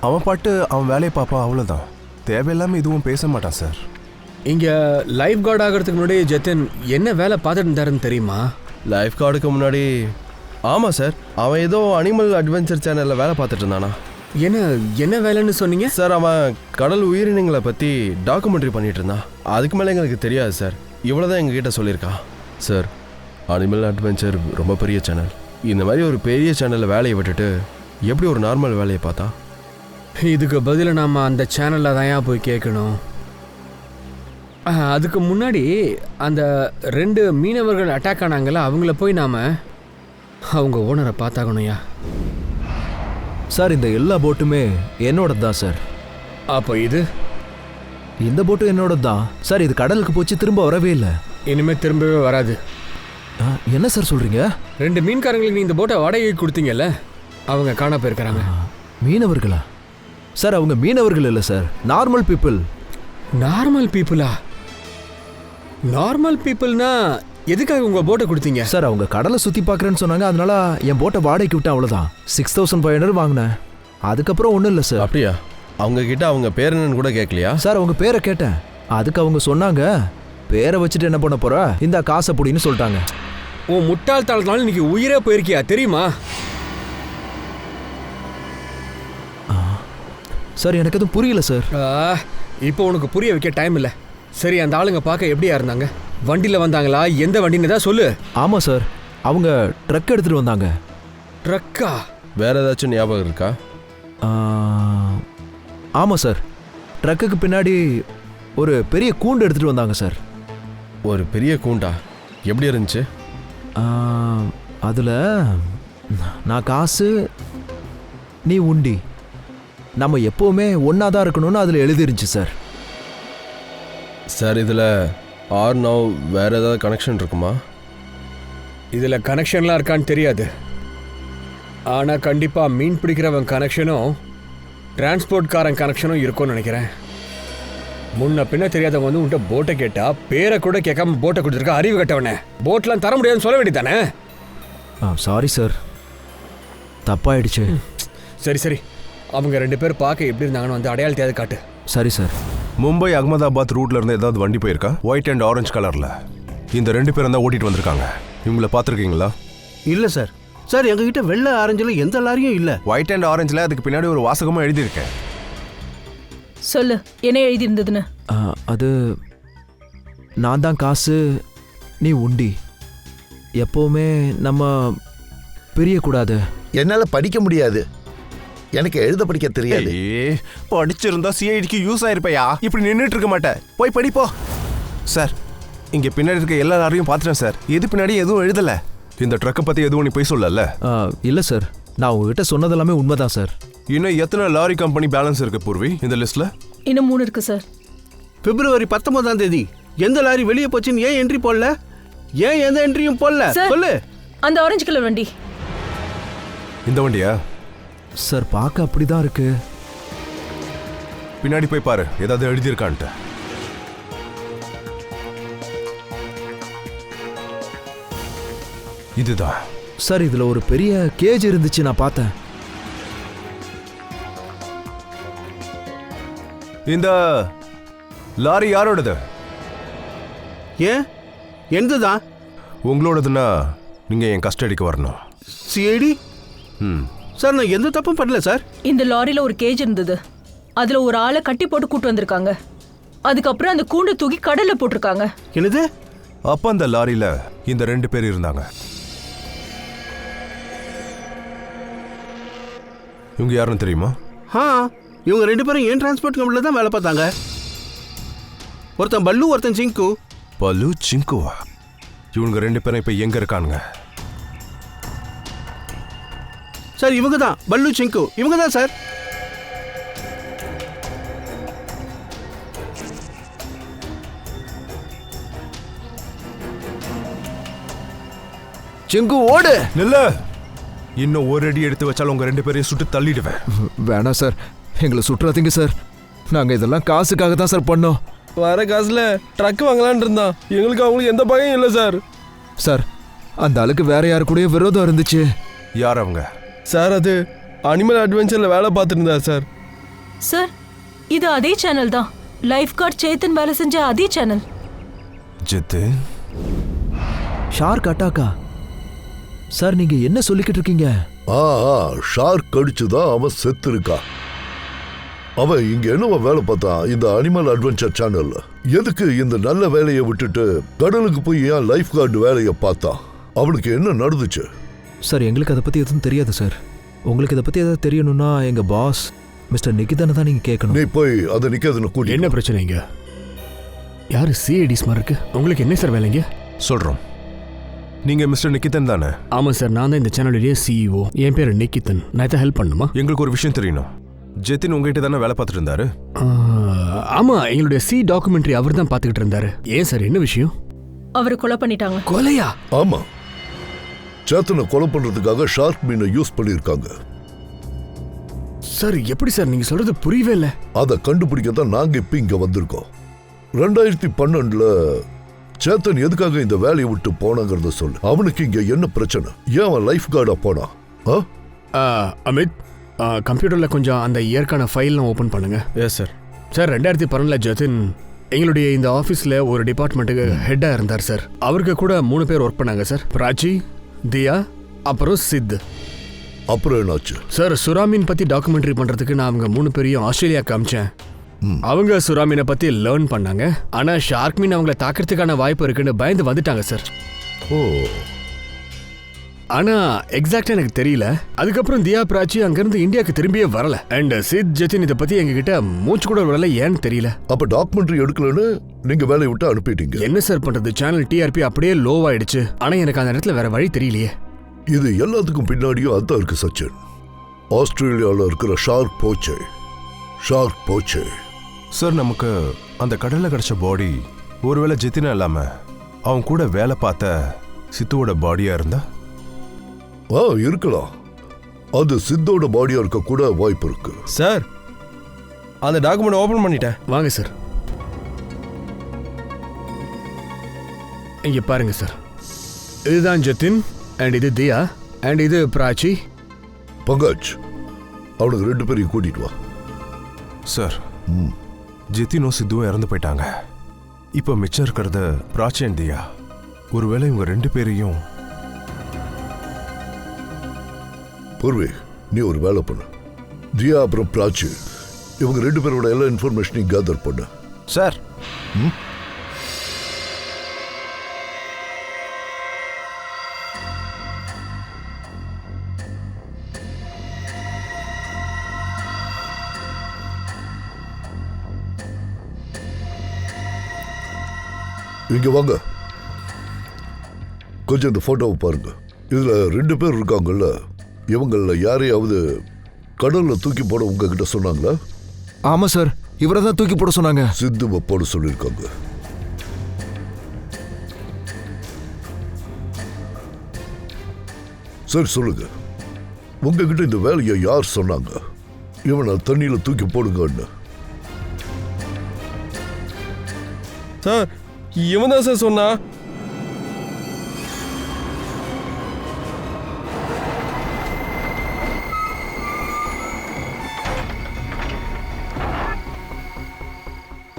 அவன் பாட்டு அவன் வேலையை பார்ப்பான், அவ்வளோதான். தேவையில்லாமல் இதுவும் பேச மாட்டான் சார். இங்கே லைஃப் கார்டு ஆகிறதுக்கு முன்னாடி ஜெத்தின் என்ன வேலை பார்த்துட்டு இருந்தாருன்னு தெரியுமா? லைஃப் கார்டுக்கு முன்னாடி? ஆமாம் சார், அவன் ஏதோ அனிமல் அட்வென்ச்சர் சேனலில் வேலை பார்த்துட்டு இருந்தானா? என்ன வேலைன்னு சொன்னீங்க சார்? அவன் கடல் உயிரினங்களை பற்றி டாக்குமெண்ட்ரி பண்ணிட்டு இருந்தான். அதுக்கு மேலே எங்களுக்கு தெரியாது சார். இவ்வளோதான் எங்ககிட்ட சொல்லியிருக்கான் சார். அனிமல் அட்வென்ச்சர் ரொம்ப பெரிய சேனல். இந்த மாதிரி ஒரு பெரிய சேனலில் வேலையை விட்டுட்டு எப்படி ஒரு நார்மல் வேலையை பார்த்தா? இதுக்கு பதில் நாம் அந்த சேனலில் தான் போய் கேட்கணும். அதுக்கு முன்னாடி அந்த 2 மீனவர்கள் அட்டாக் ஆனாங்கல்ல, அவங்கள போய் நாம அவங்க ஓனரை பார்த்தாகணும்யா. சார் இந்த எல்லா போட்டுமே என்னோடது தான் சார். அப்போ இது இந்த போட்டும் என்னோடது தான் சார். இது கடலுக்கு போச்சு, திரும்ப வரவே இல்லை. இனிமே திரும்பவே வராது. என்ன சார் சொல்றீங்க? 2 மீன்காரங்களுக்கு நீ இந்த போட்டை வாடகைக்கு கொடுத்தீங்கல்ல, அவங்க காண போயிருக்கிறாங்க. மீனவர்களா? சார் அவங்க மீனவர்கள் இல்லை சார், நார்மல் பீப்புள். நார்மல் பீப்புளா? நார்மல் பீப்புள்னா எதுக்காக உங்க போட்டை கொடுத்தீங்க? சார் அவங்க கடலை சுற்றி பார்க்குறேன்னு சொன்னாங்க, அதனால என் போட்டை வாடகைக்கு விட்டேன், அவ்வளோதான். 6500 வாங்கினேன். அதுக்கப்புறம் ஒன்றும் இல்லை சார். அப்படியா? அவங்க கிட்ட அவங்க பேர் என்னன்னு கூட கேட்கலையா? சார் அவங்க பேரை கேட்டேன், அதுக்கு அவங்க சொன்னாங்க பேரை வச்சுட்டு என்ன பண்ண போற, இந்த காசை புடின்னு சொல்லிட்டாங்க. உன் முட்டாள்தனத்தால இன்னைக்கு உயிரே போயிருக்கியா தெரியுமா? சார் எனக்கு எதுவும் புரியல சார். இப்போ உனக்கு புரிய வைக்க டைம் இல்லை. சரி, அந்த ஆளுங்க பார்க்க எப்படியா இருந்தாங்க? வண்டியில் வந்தாங்களா? எந்த வண்டின்னு தான் சொல்லு. ஆமாம் சார், அவங்க ட்ரக் எடுத்துகிட்டு வந்தாங்க. ட்ரக்கா? வேற ஏதாச்சும் ஞாபகம் இருக்கா? ஆமாம் சார், ட்ரக்குக்கு பின்னாடி ஒரு பெரிய கூண்டு எடுத்துகிட்டு வந்தாங்க சார். ஒரு பெரிய கூண்டா? எப்படி இருந்துச்சு? அதில் நான் காசு, நீ உண்டி, நம்ம எப்போவுமே ஒன்றா தான் இருக்கணும்னு அதில் எழுதிருந்துச்சு சார். சார் இதில் ஆர்னவ் வேற ஏதாவது கனெக்ஷன் இருக்குமா? இதில் கனெக்ஷன்லாம் இருக்கான்னு தெரியாது, ஆனால் கண்டிப்பாக மீன் பிடிக்கிறவன் கனெக்ஷனும் டிரான்ஸ்போர்ட்காரன் கனெக்ஷனும் இருக்கும்னு நினைக்கிறேன். முன்ன பின்ன தெரியாதவங்க வந்து உன்ட்ட போட்டை கேட்டா பேரை கூட கேட்காம போட்டை கொடுத்துருக்க, அறிவு கட்டவனே. போட்லாம் தர முடியாதுன்னு சொல்ல வேண்டியதானே? சாரி சார், தப்பாயிடுச்சு. சரி சரி, அவங்க 2 பேர் பார்க்க எப்படி இருந்தாங்கன்னு வந்து அடையாளத்தையாவது காட்டு. சரி சார். மும்பை அகமதாபாத் ரூட்ல இருந்து ஏதாவது வண்டி போயிருக்கா? ஒயிட் அண்ட் ஆரஞ்சு கலர்ல இந்த 2 பேரும் தான் ஓட்டிட்டு வந்திருக்காங்க. இவங்கள பார்த்துருக்கீங்களா? இல்லை சார். சார் எங்ககிட்ட வெள்ளை ஆரஞ்சுல எந்த லாரியும் இல்லை. ஒயிட் அண்ட் ஆரஞ்சில் அதுக்கு பின்னாடி ஒரு வாசகமாக எழுதியிருக்கேன். சொல்லு, என்ன எழுதி இருந்ததுன்னு. அது நான் தான் காசு, நீ உண்டி, எப்போவுமே நம்ம பிரியக்கூடாது. என்னால் படிக்க முடியாது, எனக்கு எழுத படிக்க தெரியாது. படிச்சிருந்தா சிஐடிக்கு யூஸ் ஆயிருப்பையா, இப்படி நின்றுட்டு இருக்க மாட்டேன். போய் படிப்போ. சார் இங்கே பின்னாடி இருக்க எல்லா லாரியும் பார்த்துட்டேன் சார், எது பின்னாடி எதுவும் எழுதலை. இந்த ட்ரக்கை பற்றி எதுவும் நீ போய் சொல்லல? இல்லை சார், நான் உங்ககிட்ட சொன்னதெல்லாமே உண்மைதான் சார். இன்னும் எத்தனை லாரி கம்பெனி பேலன்ஸ் இருக்கு பூர்வி இந்த லிஸ்ட்ல? இன்னும் 3 இருக்கு சார். பிப்ரவரி 19ஆம் தேதி எந்த லாரி வெளியே போச்சுன்னு ஏன் என்ட்ரி போடல? ஏன் எந்த என்ட்ரியும் போடல? சொல்லு. அந்த ஆரஞ்சு கலர் வண்டி. இந்த வண்டியா? சார் பார்க்க அப்படிதான் இருக்கு. பின்னாடி போய் பாரு, ஏதாவது எழுதியிருக்கான்ட்டு. இதுதான் சார், இதுல ஒரு பெரிய கேஜ் இருந்துச்சு, நான் பார்த்தேன். இந்த லாரி யாரோடது? ஏன் எந்ததான்? உங்களோடதுன்னா நீங்க என் கஸ்டடிக்கு வரணும். சிஐடி? சார் நான் எந்த தப்பும் பண்ணல சார். இந்த லாரியில ஒரு கேஜ் இருந்தது, அதுல ஒரு ஆளை கட்டி போட்டு கூட்டு வந்திருக்காங்க. அதுக்கப்புறம் அந்த கூண்டை தூக்கி கடல்ல போட்டிருக்காங்க. என்னது? அப்ப அந்த லாரியில இந்த 2 பேர் இருந்தாங்க. இவங்க யாருன்னு தெரியுமா? இவங்க 2 பேரும் ஏன் டிரான்ஸ்போர்ட் கம்பெனில தான் வேலை பார்த்தாங்க. ஒருத்தன் பல்லு, ஒருத்தன் சிங்கு. பல்லு, சிங்குவா? இவங்க 2 பேரும் இப்ப எங்க இருக்கானுங்க? சார் இவங்க தான் பல்லு, சிங்கு, இவங்க தான் சார். சிங்கு ஓடு. இல்ல, இன்னும் ஒரு அடி எடுத்து வச்சாலும் உங்க 2 பேரையும் சுட்டு தள்ளிடுவேன். வேணாம் சார், எங்களை சுற்றாதீங்க சார். நாங்க இதெல்லாம் காசுக்காக தான் சார் பண்ணோம். வர காசுல ட்ரக் வாங்கலான் இருந்தான், எங்களுக்கு அவங்களுக்கு எந்த பயம் இல்லை சார். சார் அந்த ஆளுக்கு வேற யாரு கூடயும் விரோதம் இருந்துச்சு. யார் அவங்க? சார் அது அனிமல் அட்வென்ச்சர்ல வேலை பார்த்துட்டு இருந்தா சார். சார் இது அதே சேனல் தான், லைஃப் கார்டு சேத்தன் வேலை செஞ்ச அதே சேனல். ஜித்தின் ஷார்க் அட்டாக்கா? சார் நீங்க என்ன சொல்லிக்கிட்டு இருக்கீங்க? ஷார்க் கடிச்சுதான் அவன் செத்து இருக்கா. அவன் இங்க என்னவா வேலை பார்த்தான் இந்த அனிமல் அட்வென்ச்சர் சேனல்ல. எதுக்கு இந்த நல்ல வேலையை விட்டுட்டு கடலுக்கு போய் ஏன் லைஃப் கார்டு வேலையை பார்த்தான்? அவனுக்கு என்ன நடந்துச்சு? சார் எங்களுக்கு அதை பத்தி எதுவும் தெரியாது சார். உங்களுக்கு இதை பத்தி ஏதாவது தெரியணும்னா எங்க பாஸ் மிஸ்டர் நிகிதனை தான் நீங்க கேட்கணும். நீ போய் அதை நிக்காதன கூட்டி. என்ன பிரச்சனைங்க? யாரு சிஐடிஸ் மாதிரி இருக்கு? உங்களுக்கு என்ன சார் வேலைங்க? சொல்றோம். நீங்க மிஸ்டர் நிக்கிதன் தானே? ஆமா சார், நான் தான் இந்த சேனலுடைய சிஇஓ. என் பேர் நிக்கிதன். நான் இதை ஹெல்ப் பண்ணுமா? எங்களுக்கு ஒரு விஷயம் தெரியணும். ஜெத்தின் உங்ககிட்ட தானே வேலை பார்த்துட்டு இருந்தாரு? ஆமா, எங்களுடைய டாக்குமெண்ட்ரி அவர் தான் பார்த்துக்கிட்டு இருந்தாரு. ஏன் சார், என்ன விஷயம்? அவரை கொலை பண்ணிட்டாங்க. கொலையா? ஆமா, சேத்தனை கொலை பண்றதுக்காக ஷார்க் மீனை யூஸ் பண்ணிருக்காங்க. சார், எப்படி சார் நீங்க சொல்றது புரியவே இல்லை. அதை கண்டுபிடிக்கத்தான் நாங்க இப்ப இங்க வந்திருக்கோம். 2012 சேத்தன் எதுக்காக இந்த வேலையை விட்டு போனாங்கிறத சொல்லு. அவனுக்கு இங்க என்ன பிரச்சனை? ஏன் அவன் லைஃப் கார்டா போனான்? அமித், கம்ப்யூட்டர்ல கொஞ்சம் அந்த இயற்கான ஃபைல்லாம் ஓபன் பண்ணுங்க. Yes sir. சார், 2012 ஜதின் எங்களுடைய இந்த ஆஃபீஸில் ஒரு டிபார்ட்மெண்ட்டுக்கு ஹெட்டாக இருந்தார் சார். அவருக்கு கூட 3 பேர் ஒர்க் பண்ணாங்க சார். பிராச்சி, தியா, அப்புறம் சித். அப்புறம் என்னாச்சு சார்? சுறாமீன் பற்றி டாக்குமெண்ட்ரி பண்ணுறதுக்கு நான் அவங்க 3 பேரையும் ஆஸ்திரேலியா காமிச்சேன். அவங்க சுறாமீனை பற்றி லேர்ன் பண்ணாங்க. ஆனால் ஷார்க் மீன் அவங்கள தாக்கிறதுக்கான வாய்ப்பு இருக்குன்னு பயந்து வந்துட்டாங்க சார். ஓ, ஆனா எக்ஸாக்டா எனக்கு தெரியல. அதுக்கப்புறம் தியா, பிராச்சி அங்கிருந்து இந்தியாவுக்கு திரும்பியே வரல. அண்ட் சித், ஜதின் இதை பத்தி எங்ககிட்ட மூச்சு கூட விடல. ஏன்னு தெரியல. அப்ப டாக்குமெண்ட்ரி எடுக்கலன்னு நீங்க வேலையை விட்டு அனுப்பிட்டீங்க. என்ன சார் பண்றது? சேனல் டிஆர்பி அப்படியே லோவாயிடுச்சு. ஆனா எனக்கு அந்த இடத்துல வேற வழி தெரியலையே. இது எல்லாத்துக்கும் பின்னாடியும் அதான் இருக்கு சச்சின். ஆஸ்திரேலியாவில் இருக்கிற ஷார்க் போச்சே. சார், நமக்கு அந்த கடல்ல கிடைச்ச பாடி ஒருவேளை ஜெத்தினா இல்லாம அவன் கூட வேலை பார்த்த சித்துவோட பாடியா இருந்தா? இருக்கலாம். அது சித்தோட பாடியா இருக்க கூட வாய்ப்பு இருக்கு. சார், அந்த டாக்குமெண்ட் ஓபன் பண்ணிட்டேன். வாங்க சார், இங்க பாருங்க சார். இதுதான் ஜதின், அண்ட் இது தியா, அண்ட் இது பிராச்சி. பங்கஜ், அவனுக்கு 2 பேரையும் கூட்டிட்டு வா. சார், ஜெத்தினும் சித்துவும் இறந்து போயிட்டாங்க. இப்போ மிச்சம் இருக்கிறது பிராச்சி அண்ட் தியா. ஒருவேளை இவங்க 2 பேரையும்... பூர்வி, நீ ஒரு வேலை பண்ணு. தியா அப்புறம் பிராச்சி, இவங்க 2 பேரோட எல்லா இன்ஃபர்மேஷனையும் கேதர் பண்ணு. சார், இங்க வாங்க. கொஞ்சம் இந்த போட்டோவை பாருங்க. இதுல 2 பேர் இருக்காங்கல்ல, இவங்கள யாரையாவது கடல்ல தூக்கி போட உங்ககிட்ட சொன்னாங்களா? ஆமா சார், இவரை தான் தூக்கி போட சொன்னாங்க. சித்துவை போட சொல்லியிருக்காங்க. சரி, சொல்லுங்க, உங்ககிட்ட இந்த வேலையை யார் சொன்னாங்க? இவனை தண்ணியில தூக்கி போடுங்கன்னு. சார், இவன் தான் சார் சொன்னா.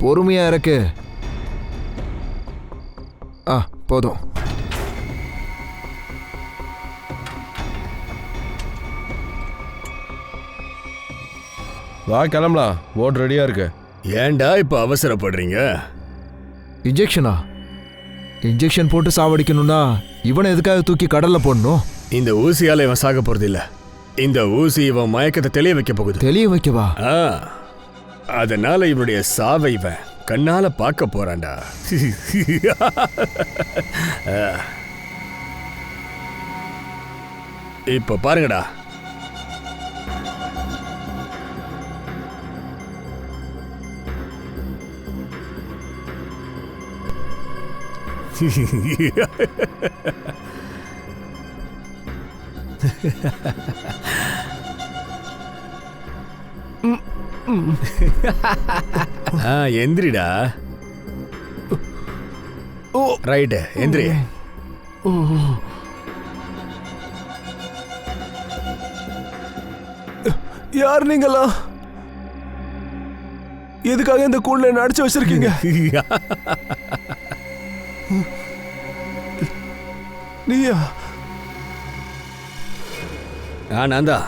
பொறுமையா இருக்கு. போதும். வா, கிளம்பலாம். போட் ரெடியா இருக்கு. ஏன்டா இப்ப அவசரப்படுறீங்க? இன்ஜெக்ஷன் போட்டு சாவடிக்கணும்னா இவனை எதுக்காக தூக்கி கடல்ல போடணும்? இந்த ஊசியால இவன் சாக போறது இல்ல. இந்த ஊசி இவன் மயக்கத்தை தெளிய வைக்க போகுது. தெளிய வைக்கவா? அதனால இவனுடைய சாவை இவன் கண்ணால பார்க்க போறான்டா. இப்ப பாருங்கடா. எந்திரிடா. ரைட், எந்திரி. யார் நீங்களா? எதுக்காக இந்த கூண்டுல என்ன அடிச்சு வச்சிருக்கீங்க? நீயா? நான் தான்.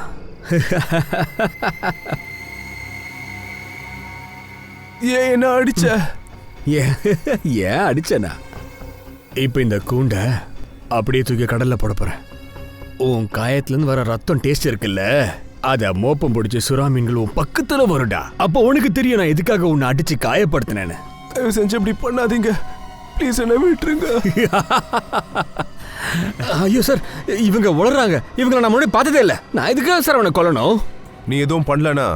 ஏன் என்ன அடிச்ச? ஏன் அடிச்சனா? இப்ப இந்த கூண்டை அப்படியே தூக்கி கடல்ல போட போறேன். உன் காயத்துல இருந்து வர ரத்தம் டேஸ்ட் இருக்குல்ல, அத மோப்பம் பிடிச்ச சுறா மீன்கள் உன் பக்கத்துல வரும்டா. அப்போ உனக்கு தெரியும் நான் எதுக்காக உன்னை அடிச்சு காயப்படுத்தினேன்னு. தயவு செஞ்சு இப்படி பண்ணாதீங்க, ப்ளீஸ் என்ன விட்டுருங்க. ஐயோ சார், இவங்க உளறாங்க. இவங்களை நான் முன்னாடி பார்த்ததே இல்லை. நான் எதுக்காக சார் அவனை கொல்லணும்? நீ எதுவும் பண்ணலனா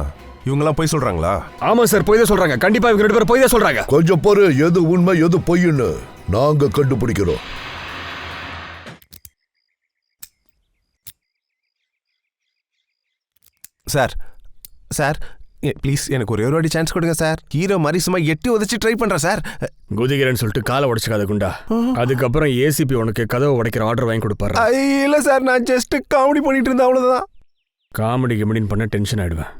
இவங்கெல்லாம் போய் சொல்றாங்களா? ஆமா சார், போய் தான் சொல்றாங்க. கண்டிப்பா இவங்க 2 பேரும் போய் தான் சொல்றாங்க. கொஞ்சம் பொறு, எது உண்மை எது பொய்ன்னு நாங்க கண்டுபிடிக்கிறோம். சார் சார் ப்ளீஸ் எனக்கு ஒரே ஒரு வாட்டி சான்ஸ் கொடுங்க சார். ஹீரோ மாதிரி சும்மா எட்டி உதச்சி ட்ரை பண்றேன் சார். குதிக்கிறேன்னு சொல்லிட்டு காலை உடைச்சுக்காத குண்டா. அதுக்கப்புறம் ஏசிபி உனக்கு கதவை உடைக்கிற ஆர்டர் வாங்கி கொடுப்பாரு. இல்ல சார், நான் ஜஸ்ட் காமெடி பண்ணிட்டு இருந்தேன், அவ்வளவுதான். காமெடி கிமெடின்னு பண்ண டென்ஷன் ஆயிடுவேன்.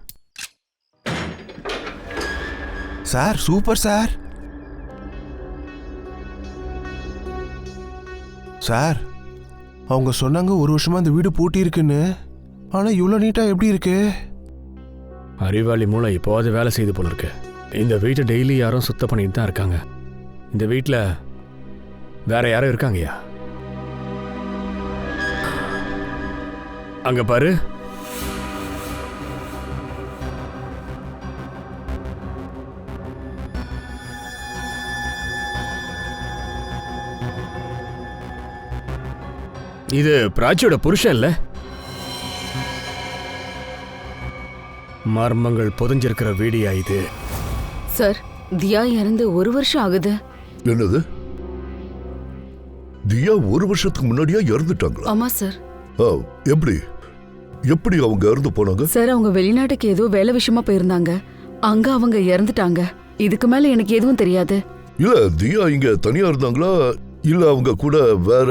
Sir super sir. சார் அவங்க சொன்னாங்க 1 வருஷமா இந்த வீடு பூட்டி இருக்குன்னு. ஆனா இவ்வளோ நீட்டா எப்படி இருக்கு? அறிவாளி மூளை இப்போது வேலை செய்து போல இருக்கு. இந்த வீட்டை டெய்லி யாரும் சுத்தம் பண்ணிட்டு தான் இருக்காங்க. இந்த வீட்டில் வேற யாரும் இருக்காங்கய்யா? அங்க பாரு. இது பிராச்சியோட புருஷன் இல்ல? மர்மங்கள் புதைஞ்சிருக்கிற வீடியா இது? சார், தியா இறந்து 1 வருஷம் ஆகுது. என்னது? தியா 1 வருஷத்துக்கு முன்னாடியா இறந்துட்டாங்களா? ஆமா சார். எப்படி எப்படி அவங்க இறந்து போனாங்க? சார், அவங்க வெளிநாட்டுக்கு ஏதோ வேலை விஷயமா போயிருந்தாங்க. அங்க அவங்க இறந்துட்டாங்க. இதுக்கு மேல எனக்கு எதுவும் தெரியாது. இல்ல, தியா இங்க தனியா இருந்தாங்களா இல்ல அவங்க கூட வேற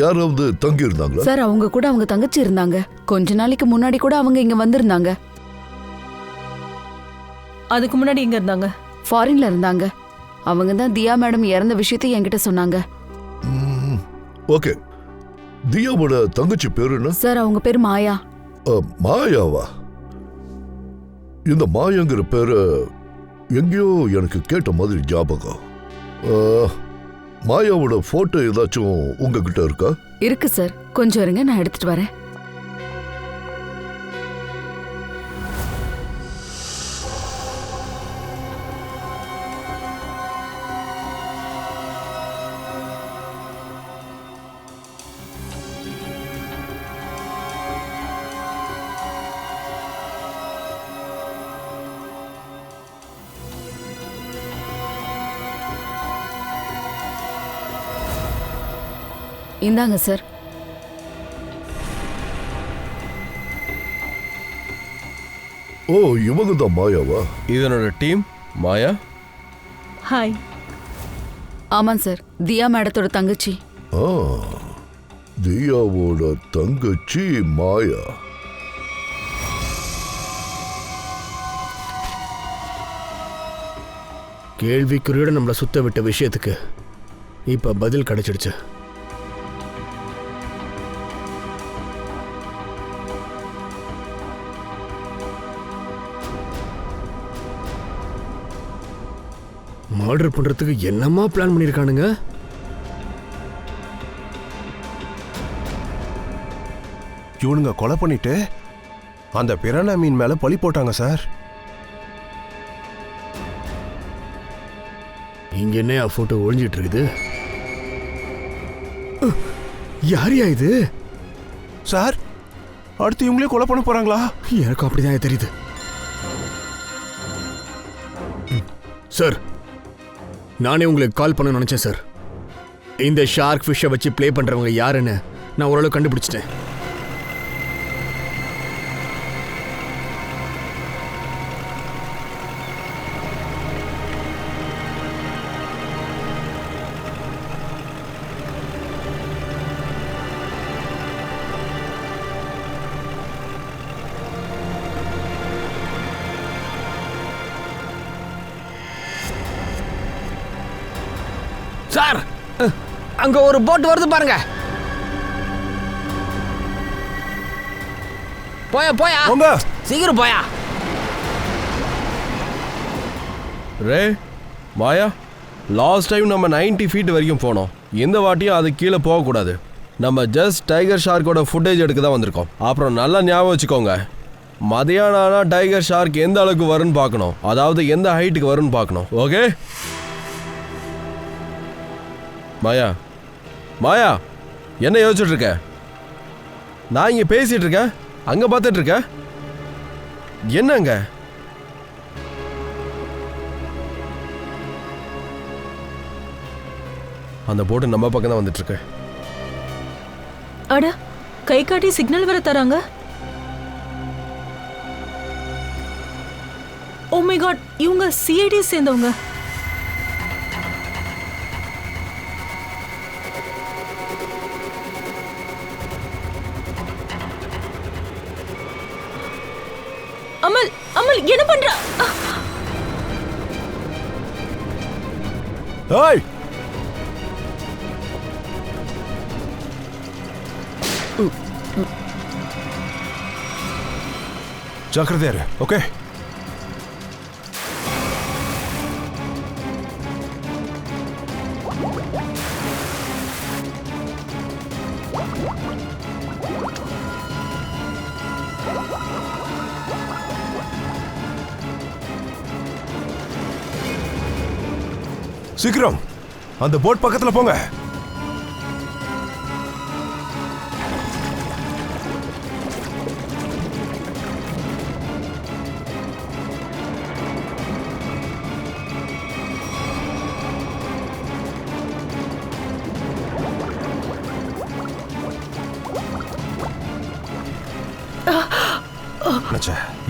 யாராவது தங்கி இருந்தாங்களா? சார், அவங்க கூட அவங்க தங்கச்சி இருந்தாங்க. கொஞ்ச நாளைக்கு முன்னாடி கூட அவங்க இங்க வந்திருந்தாங்க. அதுக்கு முன்னாடி எங்க இருந்தாங்க? ஃபாரின்ல இருந்தாங்க. அவங்க தான் தியா மேடம் இறந்த விஷயத்தை என்கிட்ட சொன்னாங்க. ஓகே, தியாவோட தங்கச்சி பேரு என்ன? சார், அவங்க பேர் மாயா. மாயாவா? இந்த மாயாங்கிற பேரு எங்கேயோ எனக்கு கேட்ட மாதிரி ஞாபகம். மாயாவோட போட்டோ ஏதாச்சும் உங்ககிட்ட இருக்கா? இருக்கு சார், கொஞ்சம் இருங்க, நான் எடுத்துட்டு வரேன். இந்தாங்க சார். ஓ, இவங்க தான் மாயாவா? இதனோட டீம் மாயா. ஹாய். ஆமாம் சார், தியா மேடத்தோட தங்கச்சி. தியாவோட தங்கச்சி மாயா. கேள்விக்குறியோட நம்மளை சுத்த விட்ட விஷயத்துக்கு இப்ப பதில் கிடைச்சிடுச்சு. மர்டர் பண்றதுக்கு என்னமா பிளான் பண்ணிருக்கானுங்க? இவனுங்க கொலை பண்ணிட்டு அந்த பிரானா மீன் மேல பழி போட்டாங்க சார். இங்க என்ன போட்டோ ஒழிஞ்சிட்டு இருக்குது? யாரையா இது? சார், அடுத்து இவங்களே கொலை பண்ண போறாங்களா? எனக்கு அப்படிதான் தெரியுது சார். நானே உங்களுக்கு கால் பண்ண நினைச்சேன் சார். இந்த ஷார்க் ஃபிஷ்ஷை வச்சு ப்ளே பண்றவங்க யாருன்னு நான் ஓரளவு கண்டுபிடிச்சிட்டேன். சார், அங்க ஒரு போட் வருது பாருங்க. போயா போயா, சீக்கிரம் போயா. ரே மாயா, லாஸ்ட் டைம் நம்ம 90 ஃபீட் வரைக்கும் போனோம். இந்த வாட்டியும் அது கீழே போகக்கூடாது. நம்ம ஜஸ்ட் டைகர் ஷார்க்கோட ஃபுட்டேஜ் எடுக்க தான் வந்திருக்கோம். அப்புறம் நல்லா ஞாபகம் வச்சுக்கோங்க, மதியானம் ஆனா டைகர் ஷார்க் எந்த அளவுக்கு வரும்னு பார்க்கணும். அதாவது எந்த ஹைட்டுக்கு வரும்னு பார்க்கணும். ஓகே மாயா, மாயா என்ன யோசிச்சுட்டு இருக்க? நான் இங்க பேசிட்டு இருக்கேன், அங்க பார்த்துட்டு இருக்க. என்னங்க அந்த போட்டு நம்ம பக்கம் தான் வந்துட்டு இருக்கு. அட, கை காட்டி சிக்னல் வர தராங்க. ஓ மை காட், இவங்க சிஐடி சேர்ந்தவங்க. அமல், அமல் என்ன பண்ற? ஏய், ஜாக்கிரதையா இரு. ஓகே, சீக்கிரம் அந்த போட் பக்கத்துல போங்க.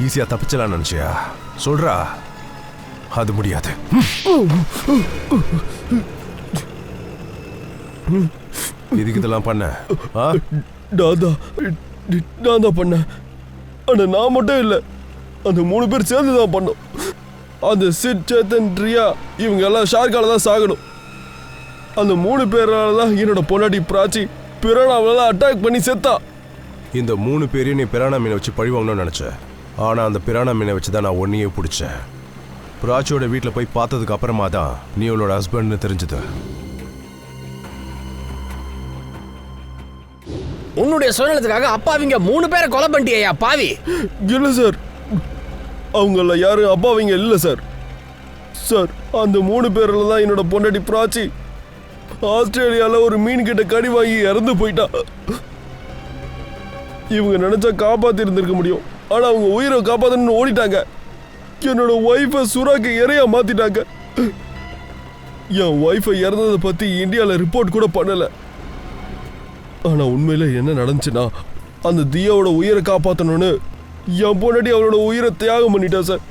ஈஸியா தப்பிச்சலாம் நினைச்சியா? சொல்றா, அது முடியாது. இதுக்கு இதெல்லாம் பண்ண? நான் தான் பண்ணேன். ஆனா நான் மட்டும் இல்லை, அந்த 3 பேர் சேர்ந்து தான் பண்ணோம். அந்த சிட், சேத்தன், ரியா இவங்க எல்லாம் ஷார்க்கால தான் சாகணும். அந்த 3 பேரால தான் என்னோட பொண்டாட்டி பிராச்சி பிரானாவெல்லாம் அட்டாக் பண்ணி செத்தா. இந்த 3 பேரையும் நீ பிரானா மீனை வச்சு பழி வாங்கணும்னு நினைச்ச. ஆனா அந்த பிரானா மீனை வச்சு தான் நான் ஒன்னையே பிடிச்சேன். பிராச்சியோட வீட்டில் போய் பார்த்ததுக்கு அப்புறமா தான் நீ அவளோட ஹஸ்பண்ட்னு தெரிஞ்சது. உன்னுடைய சுயநலத்துக்காக அப்பாவிங்க 3 பேரை கொலை பண்ணிட்டியா பாவி? இல்லை சார், அவங்கள யாரும் அப்பாவிங்க இல்லை சார். சார், அந்த 3 பேரில் தான் என்னோட பொண்டாட்டி பிராச்சி ஆஸ்திரேலியாவில் ஒரு மீன் கிட்ட கடி வாங்கி இறந்து போயிட்டா. இவங்க நினைச்சா காப்பாத்தி இருந்திருக்க முடியும். ஆனா அவங்க உயிரை காப்பாத்தணும்னு ஓடிட்டாங்க. என்னோட ஒய்ஃபை சுறாக்கு இறையா மாத்திட்டாங்க. என் ஒய்ஃபை இறந்ததை பத்தி இந்தியாவில் ரிப்போர்ட் கூட பண்ணல. ஆனா உண்மையில என்ன நடந்துச்சுன்னா, அந்த தியாவோட உயிரை காப்பாற்றணும்னு என் பொண்டாட்டி அவளோட உயிரை தியாகம் பண்ணிட்டா சார்.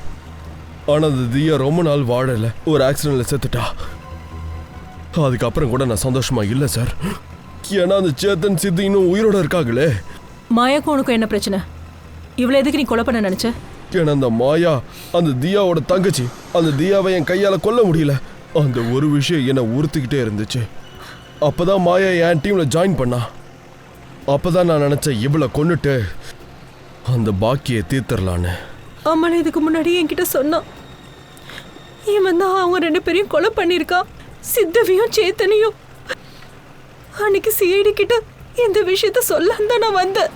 ஆனா அந்த தியா ரொம்ப நாள் வாழல, ஒரு ஆக்சிடென்ட்ல செத்துட்டா. அதுக்கப்புறம் கூட நான் சந்தோஷமா இல்லை சார். ஏன்னா அந்த சேத்தன், சித்து இன்னும் உயிரோட இருக்காங்களே. மாயாக்கும் உனக்கும் என்ன பிரச்சனை? இவ்வளவு எதுக்கு நீ கொலை பண்ண நினைச்ச? ஏன்னா அந்த மாயா அந்த தியாவோட தங்கச்சி. அந்த தியாவை என் கையால கொல்ல முடியல. அந்த ஒரு விஷயம் என்னை உறுத்திக்கிட்டே இருந்துச்சு. அப்பதான் மாயா என் டீம்ல ஜாயின் பண்ணா. அப்பதான் நான் நினைச்சேன், இவளை கொன்னுட்டு அந்த பாக்கியை தீர்த்தரலான்னு. அம்மா இதுக்கு முன்னாடி என்கிட்ட சொன்னான். இவன் தான் அவங்க 2 பேரையும் கொலை பண்ணியிருக்கா, சித்தவையும் சேத்தனையும். அன்னைக்கு சிஐடி கிட்ட இந்த விஷயத்த சொல்லாம தான் நான் வந்தேன்.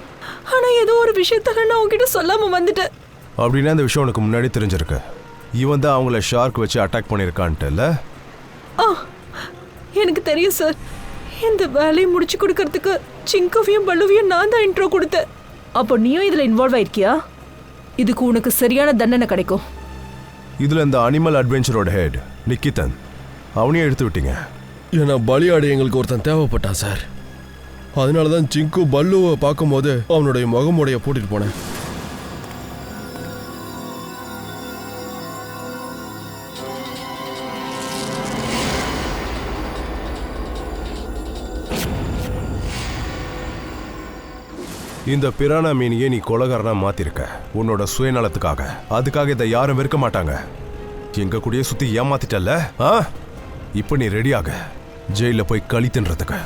ஆனா ஏதோ ஒரு விஷயத்தால நான் உங்ககிட்ட சொல்லாம வந்துட்டேன். அப்படின்னா அந்த விஷயம் உனக்கு முன்னாடி தெரிஞ்சிருக்கு. இவன் தான் அவங்கள ஷார்க் வச்சு அட்டாக் பண்ணியிருக்கான்ட்டு இல்லை? எனக்கு தெரியும் சார். இந்த வேலையை முடிச்சு கொடுக்கறதுக்கு சிங்கவையும் பல்லுவையும் நான் தான் இன்ட்ரோ கொடுத்தேன். அப்போ நீயும் இதுல இன்வால்வ் ஆயிருக்கியா? இதுக்கு உனக்கு சரியான தண்டனை கிடைக்கும். இதுல இந்த அனிமல் அட்வென்ச்சரோட ஹெட் நிக்கிதன், அவனையும் எடுத்து விட்டீங்க. ஏன்னா பலியாடு எங்களுக்கு ஒருத்தன் தேவைப்பட்டான் சார். அதனால தான் சிங்கு பல்லுவை பார்க்கும்போது அவனுடைய முகமுடைய போட்டுட்டு போனேன். இந்த பிரானா மீனியை நீ கொலகாரனா மாத்திருக்க உன்னோட சுயநலத்துக்காக. அதுக்காக இதை யாரும் வெறுக்க மாட்டாங்க. எங்க கூடயே சுத்தி ஏமாத்திட்டல்ல? இப்போ நீ ரெடியாக ஜெயில போய் களி தின்றதுக்கு.